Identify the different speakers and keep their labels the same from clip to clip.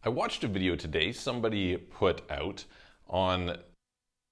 Speaker 1: I watched a video today somebody put out on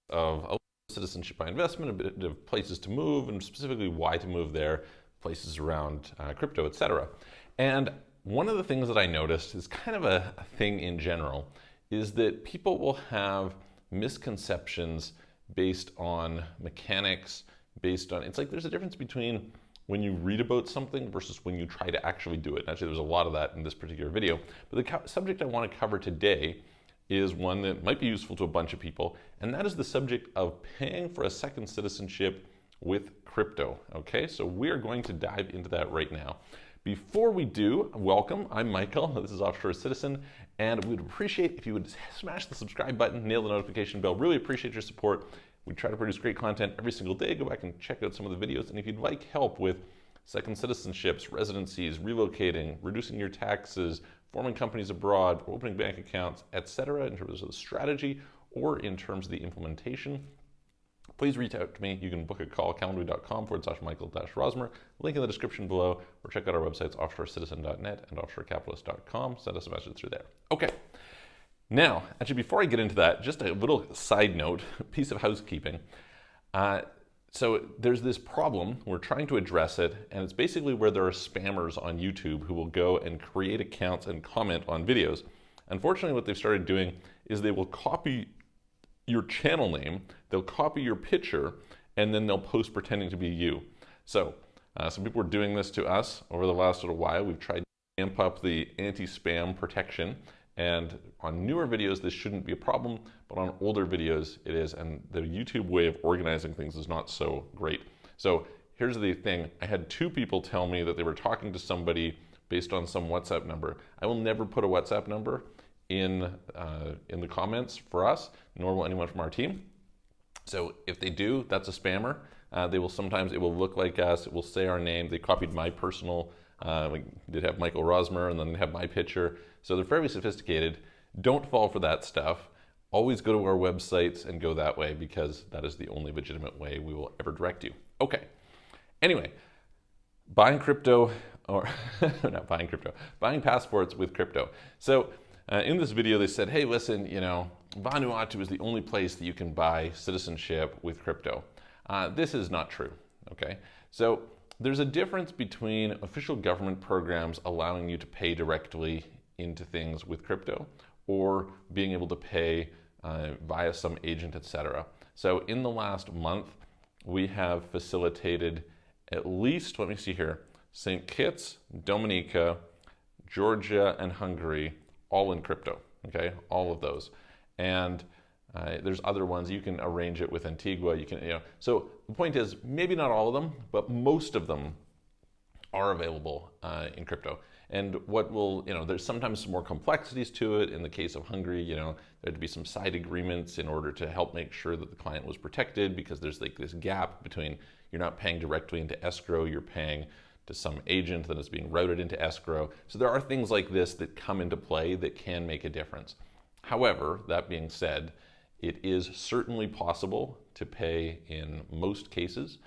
Speaker 1: of citizenship by investment, a bit of places to move, and specifically why to move there, places around crypto, etc. And one of the things that I noticed is kind of a thing in general, is that people will have misconceptions based on mechanics, based on, it's like there's a difference between when you read about something versus when you try to actually do it. And actually, there's a lot of that in this particular video. But the subject I want to cover today is one that might be useful to a bunch of people, and that is the subject of paying for a second citizenship with crypto. Okay, so we're going to dive into that right now. Before we do, welcome, I'm Michael, this is Offshore Citizen, and we'd appreciate if you would smash the subscribe button, nail the notification bell. Really appreciate your support. We try to produce great content every single day. Go back and check out some of the videos. And if you'd like help with second citizenships, residencies, relocating, reducing your taxes, forming companies abroad, opening bank accounts, etc., in terms of the strategy or in terms of the implementation, please reach out to me. You can book a call, calendly.com/Michael-Rosmer, link in the description below, or check out our websites, offshorecitizen.net and offshorecapitalist.com. Send us a message through there. Okay. Now, actually, before I get into that, just a little side note, piece of housekeeping. So there's this problem, we're trying to address it, and it's basically where there are spammers on YouTube who will go and create accounts and comment on videos. Unfortunately, what they've started doing is they will copy your channel name, they'll copy your picture, and then they'll post pretending to be you. So some people are doing this to us over the last little while. We've tried to amp up the anti-spam protection. And on newer videos, this shouldn't be a problem, but on older videos, it is. And the YouTube way of organizing things is not so great. So here's the thing. I had two people tell me that they were talking to somebody based on some WhatsApp number. I will never put a WhatsApp number in the comments for us, nor will anyone from our team. So if they do, that's a spammer. They will sometimes, it will look like us, it will say our name. They copied my personal, we did have Michael Rosmer, and then they have my picture. So they're fairly sophisticated. Don't fall for that stuff. Always go to our websites and go that way, because that is the only legitimate way we will ever direct you. Okay. Anyway, buying crypto, or not buying crypto, buying passports with crypto. So in this video, they said, hey, listen, you know, Vanuatu is the only place that you can buy citizenship with crypto. This is not true, okay? So there's a difference between official government programs allowing you to pay directly into things with crypto or being able to pay via some agent, etc. So in the last month, we have facilitated at least, let me see here, St. Kitts, Dominica, Georgia, and Hungary, all in crypto, okay? All of those. And there's other ones. You can arrange it with Antigua. You can, you know. So the point is, maybe not all of them, but most of them are available in crypto. And what will, you know, there's sometimes some more complexities to it. In the case of Hungary, you know, there had to be some side agreements in order to help make sure that the client was protected, because there's like this gap between you're not paying directly into escrow, you're paying to some agent that is being routed into escrow. So there are things like this that come into play that can make a difference. However, that being said, it is certainly possible to pay in most cases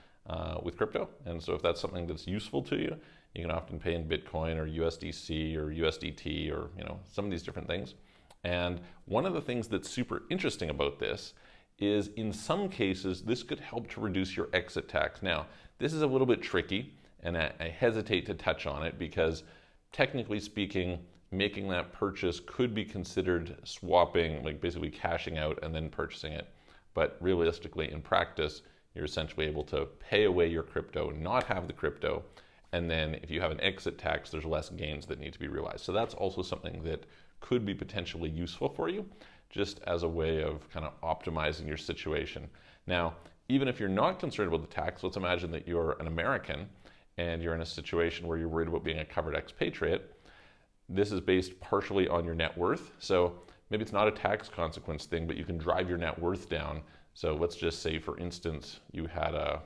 Speaker 1: with crypto. And so if that's something that's useful to you, you can often pay in Bitcoin or USDC or USDT or, you know, some of these different things. And one of the things that's super interesting about this is in some cases, this could help to reduce your exit tax. Now, this is a little bit tricky, and I hesitate to touch on it because technically speaking, making that purchase could be considered swapping, like basically cashing out and then purchasing it. But realistically, in practice, you're essentially able to pay away your crypto, not have the crypto, and then if you have an exit tax, there's less gains that need to be realized. So that's also something that could be potentially useful for you, just as a way of kind of optimizing your situation. Now, even if you're not concerned about the tax, let's imagine that you're an American and you're in a situation where you're worried about being a covered expatriate. This is based partially on your net worth. So maybe it's not a tax consequence thing, but you can drive your net worth down. So let's just say, for instance, you had a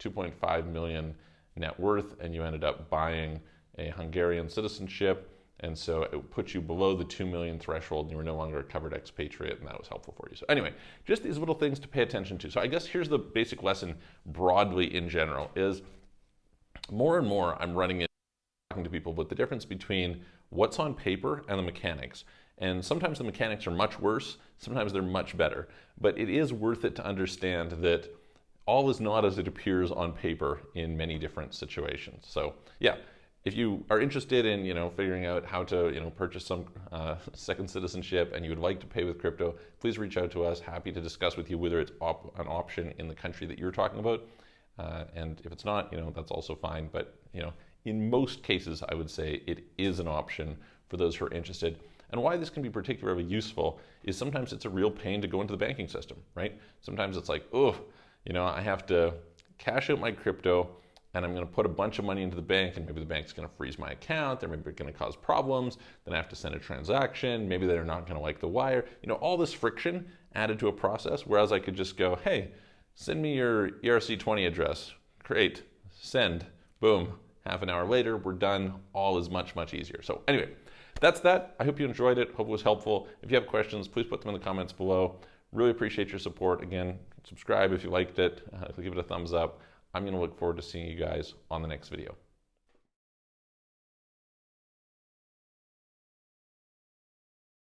Speaker 1: 2.5 million net worth and you ended up buying a Hungarian citizenship. And so it puts you below the 2 million threshold and you were no longer a covered expatriate, and that was helpful for you. So anyway, just these little things to pay attention to. So I guess here's the basic lesson broadly in general is more and more I'm running into talking to people about the difference between what's on paper and the mechanics. And sometimes the mechanics are much worse, sometimes they're much better. But it is worth it to understand that all is not as it appears on paper in many different situations. So yeah, if you are interested in figuring out how to purchase some second citizenship and you would like to pay with crypto, please reach out to us. Happy to discuss with you whether it's an option in the country that you're talking about. And if it's not, that's also fine. But in most cases, I would say it is an option for those who are interested. And why this can be particularly useful is sometimes it's a real pain to go into the banking system, right? Sometimes it's like, oh, I have to cash out my crypto and I'm going to put a bunch of money into the bank, and maybe the bank's going to freeze my account, or maybe it's going to cause problems, then I have to send a transaction, maybe they're not going to like the wire, all this friction added to a process, whereas I could just go, hey, send me your ERC20 address, great, send, boom, half an hour later, we're done, all is much, much easier. So anyway, that's that. I hope you enjoyed it, hope it was helpful. If you have questions, please put them in the comments below. Really appreciate your support. Again, subscribe if you liked it, give it a thumbs up. I'm going to look forward to seeing you guys on the next video.